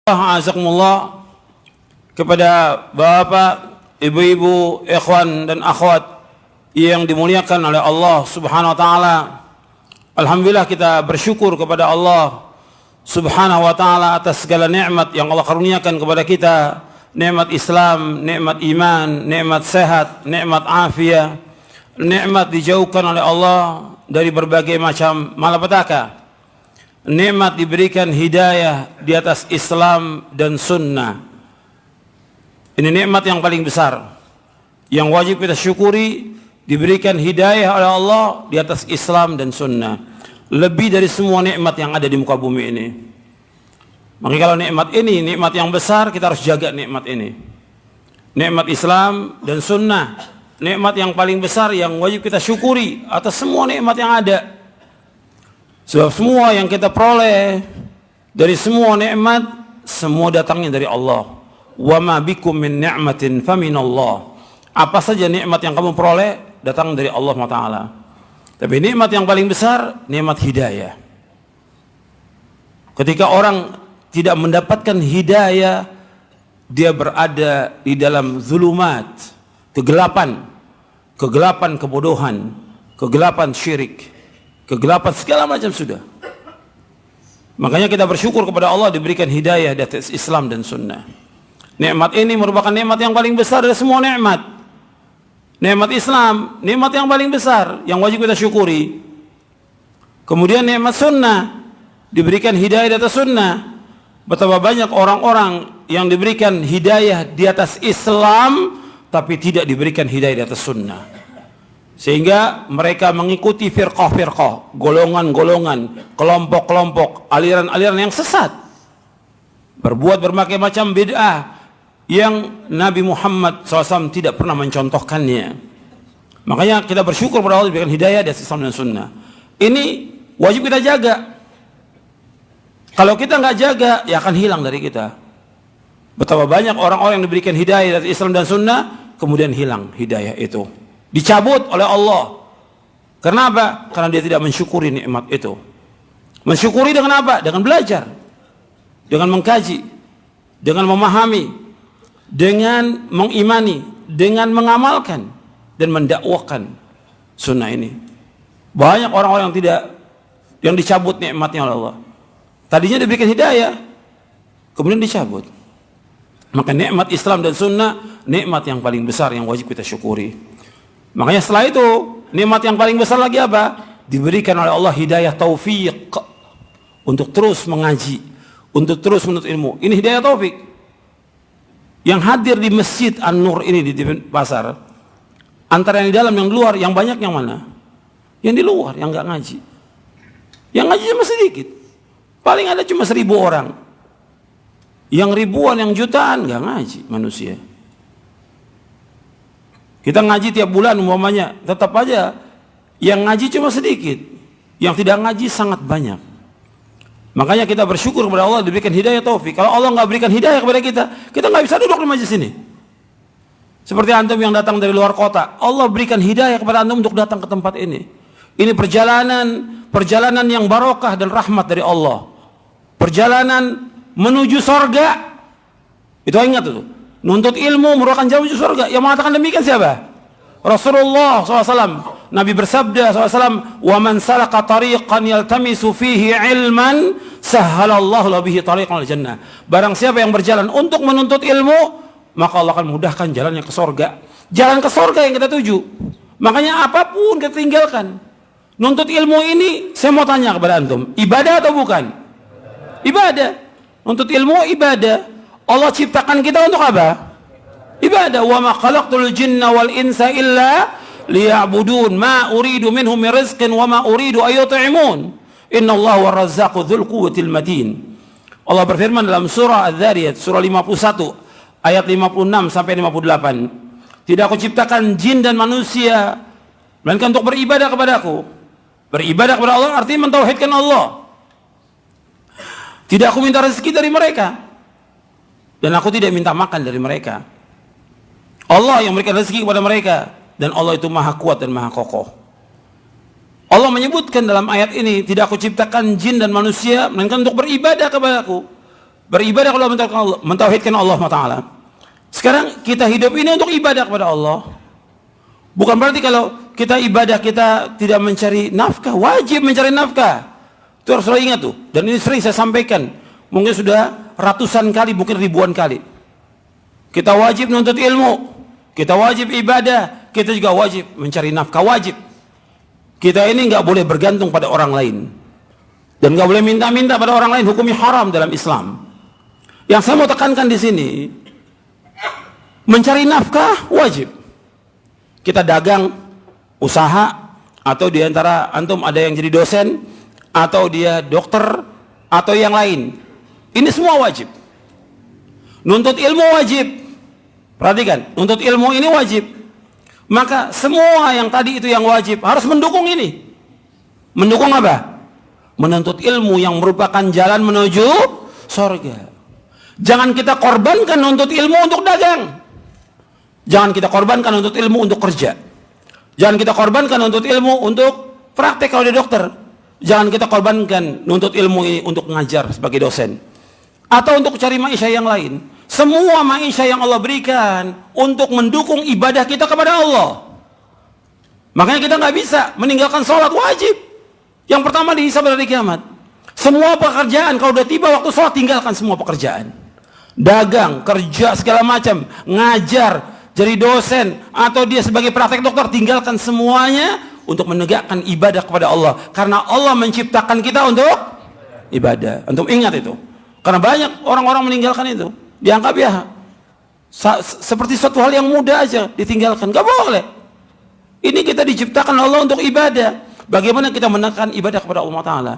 Azakumullah, kepada bapak, ibu-ibu, ikhwan dan akhwat yang dimuliakan oleh Allah Subhanahu wa taala. Alhamdulillah, kita bersyukur kepada Allah Subhanahu wa taala atas segala nikmat yang Allah karuniakan kepada kita. Nikmat Islam, nikmat iman, nikmat sehat, nikmat afiat, nikmat dijauhkan oleh Allah dari berbagai macam malapetaka. Nikmat diberikan hidayah di atas Islam dan sunnah. Ini nikmat yang paling besar yang wajib kita syukuri, diberikan hidayah oleh Allah di atas Islam dan sunnah, lebih dari semua nikmat yang ada di muka bumi ini. Makanya kalau nikmat ini nikmat yang besar, kita harus jaga nikmat ini. Nikmat Islam dan sunnah, nikmat yang paling besar yang wajib kita syukuri atas semua nikmat yang ada. Sebab semua yang kita peroleh dari semua nikmat, semua datangnya dari Allah. Wa ma bikum min ni'matin faminallah. Apa saja nikmat yang kamu peroleh datang dari Allah SWT. Tapi nikmat yang paling besar, nikmat hidayah. Ketika orang tidak mendapatkan hidayah, dia berada di dalam zulumat, kegelapan kebodohan, kegelapan syirik, kegelapan segala macam sudah. Makanya kita bersyukur kepada Allah diberikan hidayah di atas Islam dan sunnah. Nikmat ini merupakan nikmat yang paling besar dari semua nikmat. Nikmat Islam, nikmat yang paling besar yang wajib kita syukuri. Kemudian nikmat sunnah, diberikan hidayah di atas sunnah. Betapa banyak orang-orang yang diberikan hidayah di atas Islam tapi tidak diberikan hidayah di atas sunnah, sehingga mereka mengikuti firqah-firqah, golongan-golongan, kelompok-kelompok, aliran-aliran yang sesat, berbuat berbagai macam bid'ah yang Nabi Muhammad SAW tidak pernah mencontohkannya. Makanya kita bersyukur kepada Allah diberikan hidayah di atas Islam dan sunnah. Ini wajib kita jaga. Kalau kita nggak jaga, ya akan hilang dari kita. Betapa banyak orang-orang yang diberikan hidayah dari Islam dan sunnah, kemudian hilang hidayah itu, dicabut oleh Allah. Kenapa? Karena dia tidak mensyukuri nikmat itu. Mensyukuri dengan apa? Dengan belajar, dengan mengkaji, dengan memahami, dengan mengimani, dengan mengamalkan dan mendakwakan sunnah ini. Banyak orang-orang yang dicabut nikmatnya oleh Allah. Tadinya diberikan hidayah, kemudian dicabut. Maka nikmat Islam dan sunnah, nikmat yang paling besar yang wajib kita syukuri. Makanya setelah itu, nikmat yang paling besar lagi apa? Diberikan oleh Allah hidayah taufik untuk terus mengaji, untuk terus menuntut ilmu. Ini hidayah taufik. Yang hadir di Masjid An-Nur ini di pasar, antara yang di dalam yang di luar, yang banyak yang mana? Yang di luar, yang nggak ngaji. Yang ngaji cuma sedikit. Paling ada cuma 1000 orang. Yang ribuan, yang jutaan nggak ngaji manusia. Kita ngaji tiap bulan umpamanya, tetap aja yang ngaji cuma sedikit, yang tidak ngaji sangat banyak. Makanya kita bersyukur kepada Allah diberikan hidayah taufik. Kalau Allah nggak berikan hidayah kepada kita nggak bisa duduk di majelis ini. Seperti antum yang datang dari luar kota, Allah berikan hidayah kepada antum untuk datang ke tempat ini. Ini perjalanan yang barokah dan rahmat dari Allah. Perjalanan menuju sorga. Itu ingat itu. Nuntut ilmu merupakan jalan menuju sorga. Yang mengatakan demikian siapa? Rasulullah SAW. Nabi bersabda SAW, "Wa man salaka tariqan yaltamisu fihi ilman, sahhalallahu lahu bihi tariqan al-jannah." Barang siapa yang berjalan untuk menuntut ilmu, maka Allah akan mudahkan jalannya ke sorga. Jalan ke sorga yang kita tuju. Makanya apapun kita tinggalkan. Nuntut ilmu ini, saya mau tanya kepada antum, ibadah atau bukan? Ibadah. Untuk ilmu ibadah. Allah ciptakan kita untuk apa? Ibadah. Wa ma khalaqtul jinna wal insa illa liya'budun ma uridu minhum min rizqin wa ma uridu ay yut'imun. Innallaha war-razzaqu dzul quwwatil matin. Allah berfirman dalam surah Adz-Dzariyat surah 51 ayat 56 sampai 58. Tidak aku ciptakan jin dan manusia melainkan untuk beribadah kepadaku. Beribadah kepada Allah artinya mentauhidkan Allah. Tidak aku minta rezeki dari mereka, dan aku tidak minta makan dari mereka. Allah yang memberikan rezeki kepada mereka, dan Allah itu maha kuat dan maha kokoh. Allah menyebutkan dalam ayat ini, tidak aku ciptakan jin dan manusia melainkan untuk beribadah kepadaku. beribadah kalau mentauhidkan Allah Ta'ala. Sekarang kita hidup ini untuk ibadah kepada Allah. Bukan berarti kalau kita ibadah kita tidak mencari nafkah. Wajib mencari nafkah. Itu harus selalu ingat tuh. Dan ini sering saya sampaikan. Mungkin sudah ratusan kali, mungkin ribuan kali. Kita wajib menuntut ilmu. Kita wajib ibadah. Kita juga wajib mencari nafkah. Wajib. Kita ini nggak boleh bergantung pada orang lain. Dan nggak boleh minta-minta pada orang lain. Hukumnya haram dalam Islam. Yang saya mau tekankan di sini, mencari nafkah wajib. Kita dagang, usaha, atau diantara antum ada yang jadi dosen, atau dia dokter, atau yang lain. Ini semua wajib. Nuntut ilmu wajib. Perhatikan, nuntut ilmu ini wajib. Maka semua yang tadi itu yang wajib harus mendukung ini. Mendukung apa? Menuntut ilmu yang merupakan jalan menuju surga. Jangan kita korbankan nuntut ilmu untuk dagang. Jangan kita korbankan untuk ilmu untuk kerja. Jangan kita korbankan untuk ilmu untuk praktek kalau dia dokter. Jangan kita korbankan nuntut ilmu ini untuk mengajar sebagai dosen. Atau untuk cari maisha yang lain. Semua maisha yang Allah berikan untuk mendukung ibadah kita kepada Allah. Makanya kita nggak bisa meninggalkan sholat wajib. Yang pertama dihisab dari kiamat. Semua pekerjaan kalau udah tiba waktu sholat tinggalkan semua pekerjaan. Dagang, kerja segala macam, ngajar, jadi dosen, atau dia sebagai praktek dokter, tinggalkan semuanya untuk menegakkan ibadah kepada Allah. Karena Allah menciptakan kita untuk ibadah. Untuk ingat itu. Karena banyak orang-orang meninggalkan itu. Dianggap ya seperti suatu hal yang mudah aja ditinggalkan. Gak boleh. Ini kita diciptakan Allah untuk ibadah. Bagaimana kita menekan ibadah kepada Allah Ta'ala?